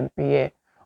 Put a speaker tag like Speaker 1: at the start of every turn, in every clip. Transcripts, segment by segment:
Speaker 1: MPA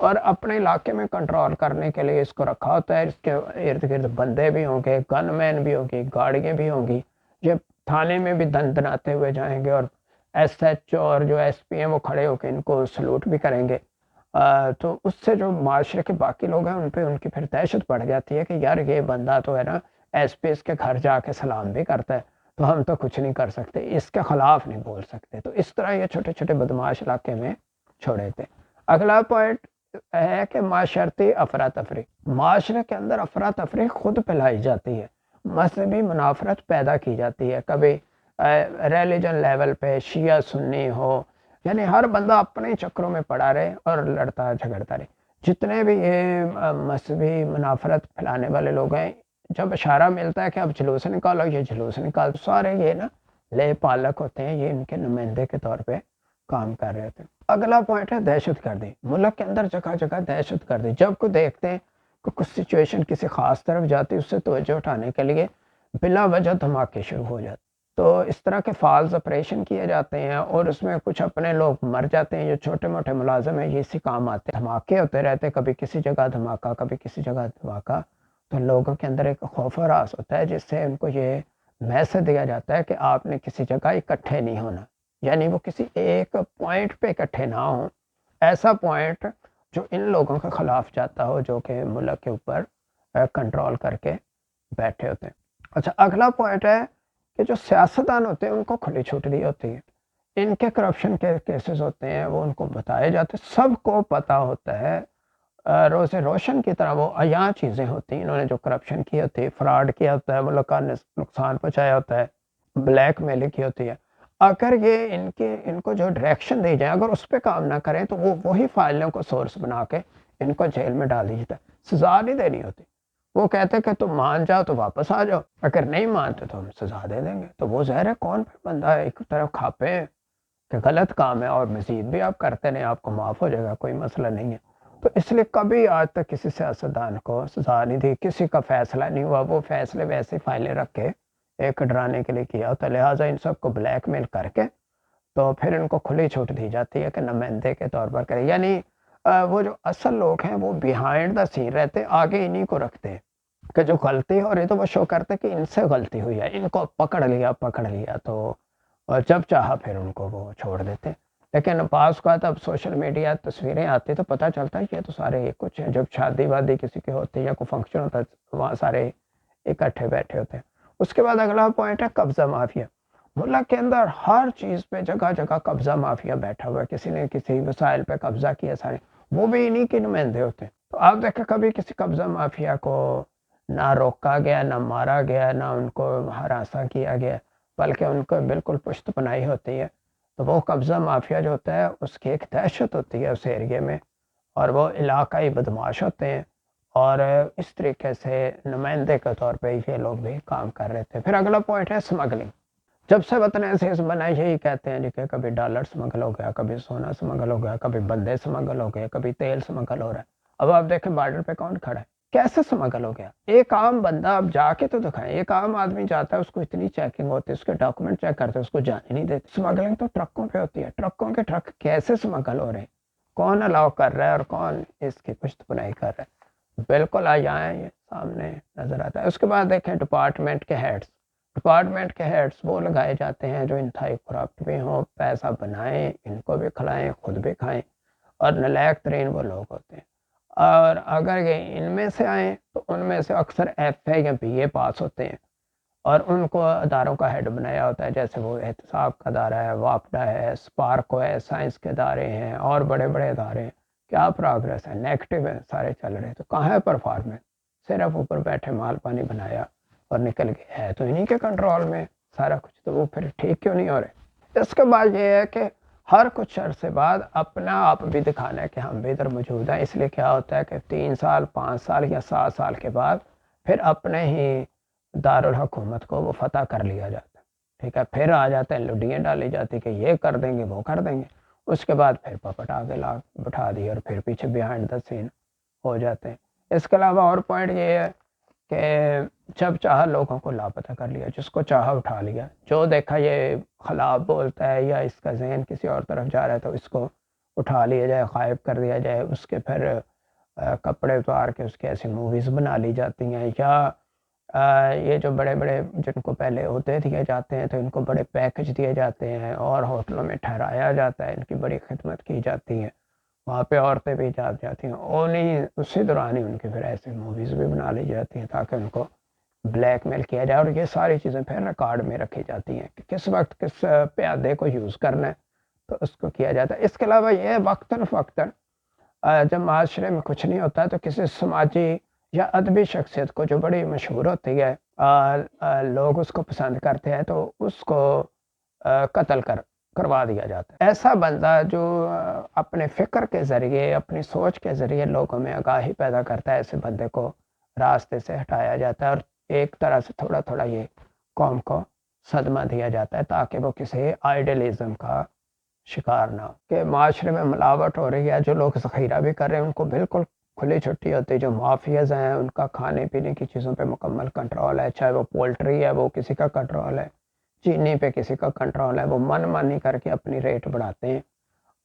Speaker 1: اور اپنے علاقے میں کنٹرول کرنے کے لیے اس کو رکھا ہوتا ہے. اس کے ارد گرد بندے بھی ہوں گے, گن مین بھی ہوں گی, گاڑیاں بھی ہوں گی. یہ تھانے میں بھی دن دناتے ہوئے جائیں گے, اور ایس ایچ او اور جو ایس پی ہیں وہ کھڑے ہو کے ان کو سلوٹ بھی کریں گے. تو اس سے جو معاشرے کے باقی لوگ ہیں ان پہ ان کی پھر دہشت بڑھ جاتی ہے کہ یار یہ بندہ تو ہے نا ایس پی اس کے گھر جا کے سلام بھی کرتا ہے, تو ہم تو کچھ نہیں کر سکتے, اس کے خلاف نہیں بول سکتے. تو اس طرح یہ چھوٹے چھوٹے بدماش علاقے میں چھوڑے تھے. اگلا پوائنٹ ہے کہ معاشرتی افراتفری. معاشرے کے اندر افراتفری خود پھیلائی جاتی ہے, مذہبی منافرت پیدا کی جاتی ہے. کبھی ریلیجن لیول پہ شیعہ سنی ہو, یعنی ہر بندہ اپنے چکروں میں پڑا رہے اور لڑتا جھگڑتا رہے. جتنے بھی یہ مذہبی منافرت پھیلانے والے لوگ ہیں, جب اشارہ ملتا ہے کہ اب جلوس نکالو, یہ جلوس نکال, سارے یہ نا لے پالک ہوتے ہیں, یہ ان کے نمائندے کے طور پہ کام کر رہے تھے. اگلا پوائنٹ ہے دہشت گردی. ملک کے اندر جگہ جگہ دہشت گردی. جب کو دیکھتے ہیں کہ کچھ سچویشن کسی خاص طرف جاتی ہے, اس سے توجہ اٹھانے کے لیے بلا وجہ دھماکے شروع ہو جاتے. تو اس طرح کے فالز آپریشن کیے جاتے ہیں, اور اس میں کچھ اپنے لوگ مر جاتے ہیں. جو چھوٹے موٹے ملازم ہیں یہ اسی کام آتے ہیں. دھماکے ہوتے رہتے, کبھی کسی جگہ دھماکہ, کبھی کسی جگہ دھماکہ. تو لوگوں کے اندر ایک خوف و ہراس ہوتا ہے, جس سے ان کو یہ میسج دیا جاتا ہے کہ آپ نے کسی جگہ اکٹھے نہیں ہونا. یعنی وہ کسی ایک پوائنٹ پہ اکٹھے نہ ہوں, ایسا پوائنٹ جو ان لوگوں کے خلاف جاتا ہو, جو کہ ملک کے اوپر کنٹرول کر کے بیٹھے ہوتے ہیں. اچھا, اگلا پوائنٹ ہے کہ جو سیاستدان ہوتے ہیں ان کو کھلی چھوٹ دی ہوتی ہے. ان کے کرپشن کے کیسز ہوتے ہیں وہ ان کو بتائے جاتے ہیں, سب کو پتہ ہوتا ہے, روز روشن کی طرح وہ عیاں چیزیں ہوتی ہیں. انہوں نے جو کرپشن کی ہوتی ہے, فراڈ کیا ہوتا ہے, ملک کا نقصان پہنچایا ہوتا ہے, بلیک میل کی ہوتی ہے. اگر یہ ان کو جو ڈائریکشن دی جائے, اگر اس پہ کام نہ کریں تو وہ وہی فائلوں کو سورس بنا کے ان کو جیل میں ڈال دی جاتا ہے. سزا نہیں دینی ہوتی. وہ کہتے کہ تم مان جاؤ تو واپس آ جاؤ, اگر نہیں مانتے تو ہم سزا دے دیں گے. تو وہ ظاہر ہے کون بندہ ہے ایک طرف کھاپے کہ غلط کام ہے اور مزید بھی آپ کرتے نہیں, آپ کو معاف ہو جائے گا, کوئی مسئلہ نہیں ہے. تو اس لیے کبھی آج تک کسی سیاستدان کو سزا نہیں دی, کسی کا فیصلہ نہیں ہوا. وہ فیصلے ویسے فائلیں رکھ کے ایک ڈرانے کے لیے کیا ہوتا ہے. لہٰذا ان سب کو بلیک میل کر کے تو پھر ان کو کھلی چھوٹ دی جاتی ہے کہ نمائندے کے طور پر کرے. یعنی وہ جو اصل لوگ ہیں وہ بیہائنڈ دا سین رہتے, آگے انہیں کو رکھتے کہ جو غلطی ہو رہی تو وہ شو کرتے کہ ان سے غلطی ہوئی ہے, ان کو پکڑ لیا تو جب چاہا پھر ان کو وہ چھوڑ دیتے. لیکن بعض اوقات اب سوشل میڈیا تصویریں آتی تو پتہ چلتا ہے یہ تو سارے کچھ ہیں. جب شادی وادی کسی کے ہوتی ہے یا کوئی فنکشن ہوتا ہے وہاں سارے اکٹھے بیٹھے ہوتے ہیں. اس کے بعد اگلا پوائنٹ ہے قبضہ مافیا. ملک کے اندر ہر چیز پہ جگہ جگہ قبضہ مافیا بیٹھا ہوا ہے. کسی نے کسی وسائل پہ قبضہ کیا سارے, وہ بھی انہی کے نمائندے ہوتے ہیں. تو آپ دیکھیں کبھی کسی قبضہ مافیا کو نہ روکا گیا, نہ مارا گیا, نہ ان کو ہراساں کیا گیا, بلکہ ان کو بالکل پشت پناہی ہوتی ہے. تو وہ قبضہ مافیا جو ہوتا ہے اس کی ایک دہشت ہوتی ہے اس ایریے میں, اور وہ علاقائی بدماش ہوتے ہیں, اور اس طریقے سے نمائندے کے طور پہ یہ لوگ بھی کام کر رہے تھے. پھر اگلا پوائنٹ ہے اسمگلنگ. جب سے وطن عزیز بنا یہی کہتے ہیں جی کہ کبھی ڈالر سمگل ہو گیا, کبھی سونا سمگل ہو گیا, کبھی بندے سمگل ہو گئے, کبھی تیل سمگل ہو رہا ہے. اب آپ دیکھیں بارڈر پہ کون کھڑا ہے, کیسے سمگل ہو گیا. ایک عام بندہ اب جا کے تو دکھائیں, ایک عام آدمی جاتا ہے اس کو اتنی چیکنگ ہوتی ہے, اس کے ڈاکومنٹ چیک کرتے ہیں, اس کو جانے نہیں دیتے. سمگلنگ تو ٹرکوں پہ ہوتی ہے. ٹرکوں کے ٹرک کیسے سمگل ہو رہے ہیں, کون الاؤ کر رہا ہے اور کون اس کی پشت پناہی کر رہا ہے, بالکل آ جائیں یہ سامنے نظر آتا ہے. اس کے بعد دیکھیں ڈپارٹمنٹ کے ہیڈز. ڈپارٹمنٹ کے ہیڈز وہ لگائے جاتے ہیں جو انتہائی کرپٹ بھی ہوں, پیسہ بنائیں, ان کو بھی کھلائیں, خود بھی کھائیں, اور نالائق ترین وہ لوگ ہوتے ہیں. اور اگر یہ ان میں سے آئیں تو ان میں سے اکثر ایف اے یا بی اے پاس ہوتے ہیں, اور ان کو اداروں کا ہیڈ بنایا ہوتا ہے. جیسے وہ احتساب کا ادارہ ہے, واپڈا ہے, اسپارکو ہے, سائنس کے ادارے ہیں, اور بڑے بڑے ادارے ہیں. کیا پروگریس ہے, نیگیٹو ہے, سارے چل رہے ہیں. تو کہاں ہے پرفارمنس, صرف اوپر بیٹھے مال پانی بنایا اور نکل گئے. ہے تو انہیں کے کنٹرول میں سارا کچھ, تو وہ پھر ٹھیک کیوں نہیں ہو رہے. اس کے بعد یہ ہے کہ ہر کچھ عرصے بعد اپنا آپ بھی دکھانا ہے کہ ہم بھی ادھر موجود ہیں. اس لیے کیا ہوتا ہے کہ 3 سال 5 سال یا 7 سال کے بعد پھر اپنے ہی دارالحکومت کو وہ فتح کر لیا جاتا ہے. ٹھیک ہے, پھر آ جاتے ہیں, لڈیاں ڈالی جاتی کہ یہ کر دیں گے, وہ کر دیں گے. اس کے بعد پھر پپٹ آگے لا بٹھا دی اور پھر پیچھے بیہائنڈ دا سین ہو جاتے ہیں. اس کے علاوہ اور پوائنٹ یہ ہے کہ جب چاہا لوگوں کو لاپتہ کر لیا, جس کو چاہا اٹھا لیا, جو دیکھا یہ خلاف بولتا ہے یا اس کا ذہن کسی اور طرف جا رہا ہے تو اس کو اٹھا لیا جائے، غائب کر دیا جائے، اس کے پھر کپڑے اتار کے اس کی ایسی موویز بنا لی جاتی ہیں، یا یہ جو بڑے بڑے جن کو پہلے عہدے دیے جاتے ہیں تو ان کو بڑے پیکج دیے جاتے ہیں اور ہوٹلوں میں ٹھہرایا جاتا ہے، ان کی بڑی خدمت کی جاتی ہے، وہاں پہ عورتیں بھی جاتی ہیں، اور نہیں اسی دوران ہی ان کی پھر ایسی موویز بھی بنا لی جاتی ہیں تاکہ ان کو بلیک میل کیا جائے، اور یہ ساری چیزیں پھر ریکارڈ میں رکھی جاتی ہیں کہ کس وقت کس پیادے کو یوز کرنا ہے تو اس کو کیا جاتا ہے۔ اس کے علاوہ یہ وقتاً فوقتاً جب معاشرے میں کچھ نہیں ہوتا تو کسی سماجی یا ادبی شخصیت کو جو بڑی مشہور ہوتی ہے، لوگ اس کو پسند کرتے ہیں تو اس کو قتل کروا دیا جاتا ہے۔ ایسا بندہ جو اپنے فکر کے ذریعے، اپنی سوچ کے ذریعے لوگوں میں آگاہی پیدا کرتا ہے، ایسے بندے کو راستے سے ہٹایا جاتا ہے، اور ایک طرح سے تھوڑا تھوڑا یہ قوم کو صدمہ دیا جاتا ہے تاکہ وہ کسی آئیڈیلزم کا شکار نہ ہو کہ معاشرے میں ملاوٹ ہو رہی ہے، جو لوگ ذخیرہ بھی کر رہے ہیں ان کو بالکل کھلی چھٹی ہوتی ہے، جو مافیاز ہیں ان کا کھانے پینے کی چیزوں پہ مکمل کنٹرول ہے، چاہے وہ پولٹری ہے وہ کسی کا کنٹرول ہے، چینی پہ کسی کا کنٹرول ہے، وہ من مانی کر کے اپنی ریٹ بڑھاتے ہیں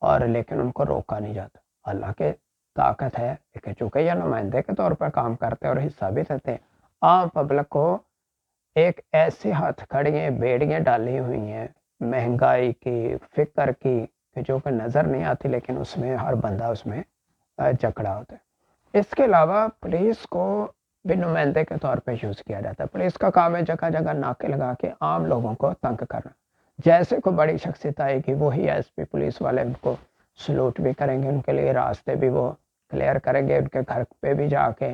Speaker 1: اور لیکن ان کو روکا نہیں جاتا۔ حالانکہ طاقت ہے لیکن چونکہ یہ نمائندے کے طور پر کام کرتے ہیں اور حصہ بھی دیتے ہیں، عام پبلک کو ایک ایسی ہاتھ کھڑیاں بیڑیاں ڈالی ہوئی ہیں مہنگائی کی، فکر کی، کہ جو کہ نظر نہیں آتی لیکن اس میں ہر بندہ اس میں جکڑا ہوتا ہے۔ اس کے علاوہ پولیس کو بھی نمائندے کے طور پہ یوز کیا جاتا ہے۔ پولیس کا کام ہے جگہ جگہ ناکے لگا کے عام لوگوں کو تنگ کرنا، جیسے کوئی بڑی شخصیت آئے گی وہی ایس پی پولیس والے ان کو سلوٹ بھی کریں گے، ان کے لیے راستے بھی وہ کلیئر کریں گے، ان کے گھر پہ بھی جا کے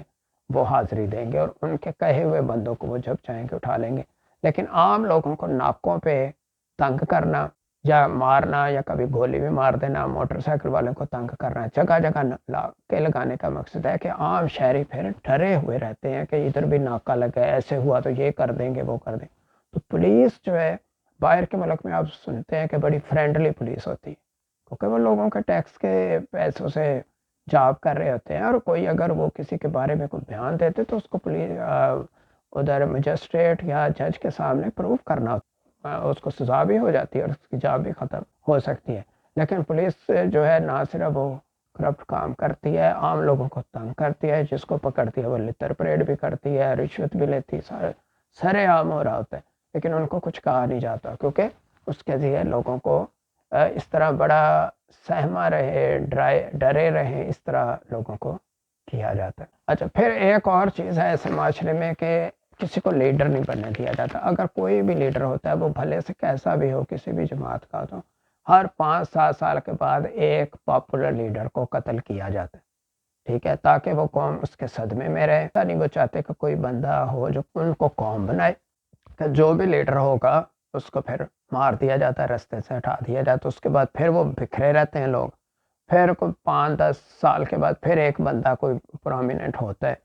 Speaker 1: وہ حاضری دیں گے اور ان کے کہے ہوئے بندوں کو وہ جب چاہیں گے اٹھا لیں گے۔ لیکن عام لوگوں کو ناکوں پہ تنگ کرنا یا مارنا یا کبھی گولی بھی مار دینا، موٹر سائیکل والوں کو تنگ کرنا، جگہ جگہ ناکے لگانے کا مقصد ہے کہ عام شہری پھر ڈرے ہوئے رہتے ہیں کہ ادھر بھی ناکہ لگا، ایسے ہوا تو یہ کر دیں گے وہ کر دیں گے۔ تو پولیس جو ہے باہر کے ملک میں آپ سنتے ہیں کہ بڑی فرینڈلی پولیس ہوتی ہے کیونکہ وہ لوگوں کے ٹیکس کے پیسوں سے جاب کر رہے ہوتے ہیں، اور کوئی اگر وہ کسی کے بارے میں کوئی بیان دیتے تو اس کو پولیس ادھر مجسٹریٹ یا جج کے سامنے پروف کرنا ہوتا ہے، اس کو سزا بھی ہو جاتی ہے اور اس کی جاب بھی ختم ہو سکتی ہے۔ لیکن پولیس جو ہے نہ صرف وہ کرپٹ کام کرتی ہے، عام لوگوں کو تنگ کرتی ہے، جس کو پکڑتی ہے وہ لتر پریڈ بھی کرتی ہے، رشوت بھی لیتی ہے، سارے عام ہو رہا ہوتا ہے لیکن ان کو کچھ کہا نہیں جاتا کیونکہ اس کے ذریعے لوگوں کو اس طرح بڑا سہما رہے، ڈرے رہے، اس طرح لوگوں کو کیا جاتا ہے۔ اچھا، پھر ایک اور چیز ہے ایسے معاشرے میں کہ کسی کو لیڈر نہیں بننے دیا جاتا۔ اگر کوئی بھی لیڈر ہوتا ہے وہ بھلے سے کیسا بھی ہو، کسی بھی جماعت کا، تو ہر 5-7 سال کے بعد ایک پاپولر لیڈر کو قتل کیا جاتا ہے، ٹھیک ہے، تاکہ وہ قوم اس کے صدمے میں رہے۔ نہیں وہ چاہتے کہ کوئی بندہ ہو جو ان کو قوم بنائے، کہ جو بھی لیڈر ہوگا اس کو پھر مار دیا جاتا ہے، رستے سے ہٹا دیا جاتا ہے، اس کے بعد پھر وہ بکھرے رہتے ہیں لوگ، پھر کوئی 5-10 سال کے بعد پھر ایک بندہ کوئی پرومیننٹ ہوتا ہے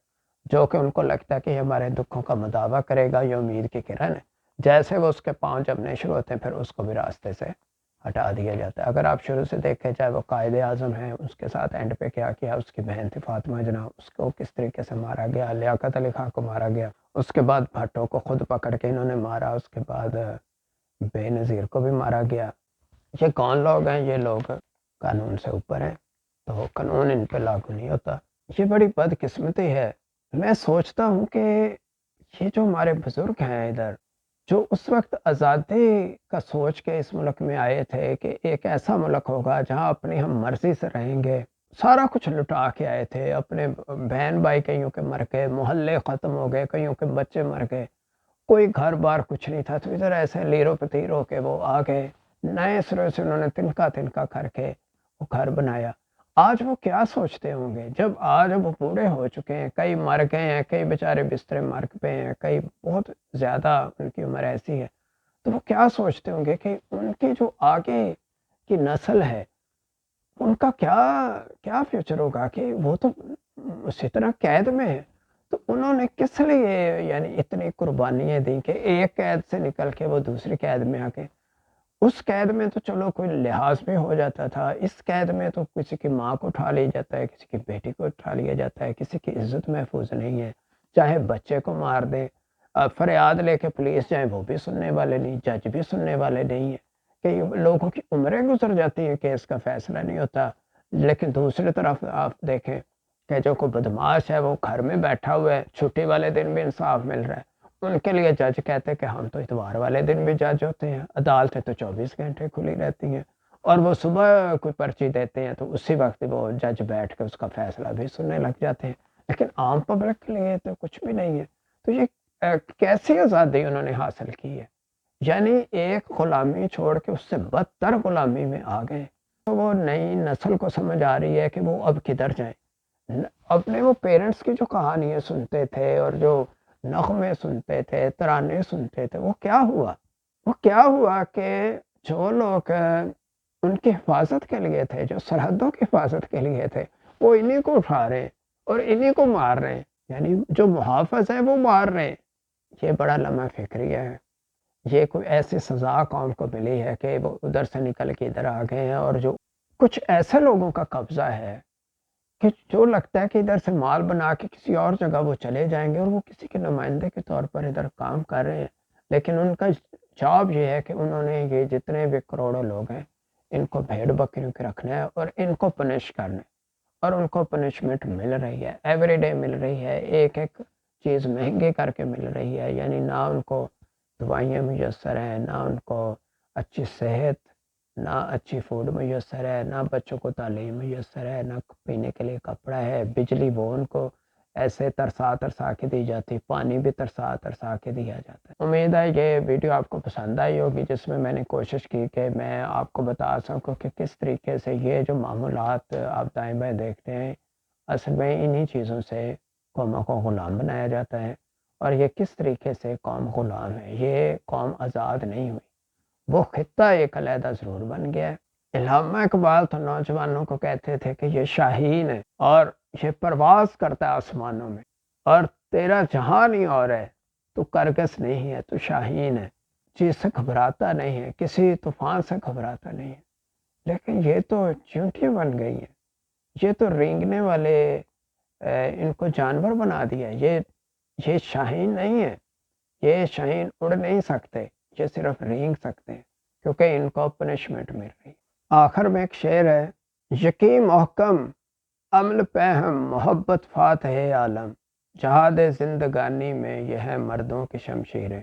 Speaker 1: جو کہ ان کو لگتا ہے کہ یہ ہمارے دکھوں کا مداوع کرے گا، یہ امید کی کرن ہے، جیسے وہ اس کے پاؤں جمنے شروع ہوتے ہیں پھر اس کو بھی راستے سے ہٹا دیا جاتا ہے۔ اگر آپ شروع سے دیکھیں چاہے وہ قائد اعظم ہیں، اس کے ساتھ اینڈ پہ کیا کیا، اس کی بہن تھی فاطمہ جناح، اس کو کس طریقے سے مارا گیا، لیاقت علی خان کو مارا گیا، اس کے بعد بھٹو کو خود پکڑ کے انہوں نے مارا، اس کے بعد بے نظیر کو بھی مارا گیا۔ یہ کون لوگ ہیں؟ یہ لوگ قانون سے اوپر ہیں تو قانون ان پہ لاگو نہیں ہوتا۔ یہ بڑی بدقسمتی ہے۔ میں سوچتا ہوں کہ یہ جو ہمارے بزرگ ہیں ادھر، جو اس وقت آزادی کا سوچ کے اس ملک میں آئے تھے کہ ایک ایسا ملک ہوگا جہاں اپنی ہم مرضی سے رہیں گے، سارا کچھ لٹا کے آئے تھے، اپنے بہن بھائی کئیوں کے مر گئے، محلے ختم ہو گئے، کئیوں کے بچے مر گئے، کوئی گھر بار کچھ نہیں تھا، تو ادھر ایسے لیرو پتیر ہو کے وہ آ گئے، نئے سرے سے انہوں نے تنکا تنکا کر کے وہ گھر بنایا۔ آج وہ کیا سوچتے ہوں گے جب آج وہ بوڑھے ہو چکے ہیں، کئی مر گئے ہیں، کئی بیچارے بسترے مر پہ ہیں، کئی بہت زیادہ ان کی عمر ایسی ہے، تو وہ کیا سوچتے ہوں گے کہ ان کی جو آگے کی نسل ہے ان کا کیا کیا فیوچر ہوگا، کہ وہ تو اسی طرح قید میں ہے، تو انہوں نے کس لیے یعنی اتنی قربانیاں دیں کہ ایک قید سے نکل کے وہ دوسری قید میں آ کے، اس قید میں تو چلو کوئی لحاظ بھی ہو جاتا تھا، اس قید میں تو کسی کی ماں کو اٹھا لیا جاتا ہے، کسی کی بیٹی کو اٹھا لیا جاتا ہے، کسی کی عزت محفوظ نہیں ہے، چاہے بچے کو مار دیں، فریاد لے کے پولیس جائیں وہ بھی سننے والے نہیں، جج بھی سننے والے نہیں ہیں، کہ لوگوں کی عمریں گزر جاتی ہیں کہ اس کا فیصلہ نہیں ہوتا، لیکن دوسری طرف آپ دیکھیں کہ جو کوئی بدماش ہے وہ گھر میں بیٹھا ہوا ہے، چھٹی والے دن بھی انصاف مل رہا ہے، ان کے لیے جج کہتے ہیں کہ ہم تو اتوار والے دن بھی جج ہوتے ہیں، عدالتیں تو 24 گھنٹے کھلی رہتی ہیں، اور وہ صبح کوئی پرچی دیتے ہیں تو اسی وقت وہ جج بیٹھ کے اس کا فیصلہ بھی سننے لگ جاتے ہیں، لیکن عام پبلک کے لیے تو کچھ بھی نہیں ہے۔ تو یہ کیسی آزادی انہوں نے حاصل کی ہے؟ یعنی ایک غلامی چھوڑ کے اس سے بدتر غلامی میں آ گئے۔ تو وہ نئی نسل کو سمجھ آ رہی ہے کہ وہ اب کدھر جائیں۔ اپنے وہ پیرنٹس کی جو کہانیاں سنتے تھے اور جو نغمے سنتے تھے، ترانے سنتے تھے، وہ کیا ہوا؟ وہ کیا ہوا کہ جو لوگ ان کی حفاظت کے لیے تھے، جو سرحدوں کی حفاظت کے لیے تھے، وہ انہیں کو اٹھا رہے ہیں اور انہیں کو مار رہے ہیں، یعنی جو محافظ ہے وہ مار رہے ہیں۔ یہ بڑا لمحہ فکریہ ہے۔ یہ کوئی ایسی سزا قوم کو ملی ہے کہ وہ ادھر سے نکل کے ادھر آ گئے ہیں، اور جو کچھ ایسے لوگوں کا قبضہ ہے کہ جو لگتا ہے کہ ادھر سے مال بنا کے کسی اور جگہ وہ چلے جائیں گے، اور وہ کسی کے نمائندے کے طور پر ادھر کام کر رہے ہیں، لیکن ان کا جاب یہ ہے کہ انہوں نے یہ جتنے بھی کروڑوں لوگ ہیں ان کو بھیڑ بکریوں کے رکھنا ہے اور ان کو پنش کرنا ہے، اور ان کو پنشمنٹ مل رہی ہے، ایوری ڈے مل رہی ہے، ایک ایک چیز مہنگی کر کے مل رہی ہے، یعنی نہ ان کو دوائیاں میسر ہیں، نہ ان کو اچھی صحت، نہ اچھی فوڈ میسر ہے، نہ بچوں کو تعلیم میسر ہے، نہ پینے کے لیے کپڑا ہے، بجلی وہ ان کو ایسے ترسا ترسا کے دی جاتی، پانی بھی ترسا ترسا کے دیا جاتا ہے۔ امید ہے یہ ویڈیو آپ کو پسند آئی ہوگی، جس میں میں نے کوشش کی کہ میں آپ کو بتا سکوں کہ کس طریقے سے یہ جو معمولات آپ دائیں بائیں دیکھتے ہیں، اصل میں انہی چیزوں سے قوموں کو غلام بنایا جاتا ہے، اور یہ کس طریقے سے قوم غلام ہے۔ یہ قوم آزاد نہیں ہوئی، وہ خطہ ایک علیحدہ ضرور بن گیا ہے۔ علامہ اقبال تو نوجوانوں کو کہتے تھے کہ یہ شاہین ہے اور یہ پرواز کرتا ہے آسمانوں میں، اور تیرا جہان ہی اور ہے، تو کرگس نہیں ہے، تو شاہین ہے، چیز سے گھبراتا نہیں ہے، کسی طوفان سے گھبراتا نہیں ہے۔ لیکن یہ تو چیونٹیاں بن گئی ہیں، یہ تو رینگنے والے ان کو جانور بنا دیا۔ یہ شاہین نہیں ہے، یہ شاہین اڑ نہیں سکتے، یہ صرف رینگ سکتے ہیں، کیونکہ ان کو پنشمنٹ مل رہی ہے۔ آخر میں ایک شعر ہے: یقین محکم عمل پہم محبت فاتح عالم، جہاد زندگانی میں یہ ہے مردوں کی شمشیریں۔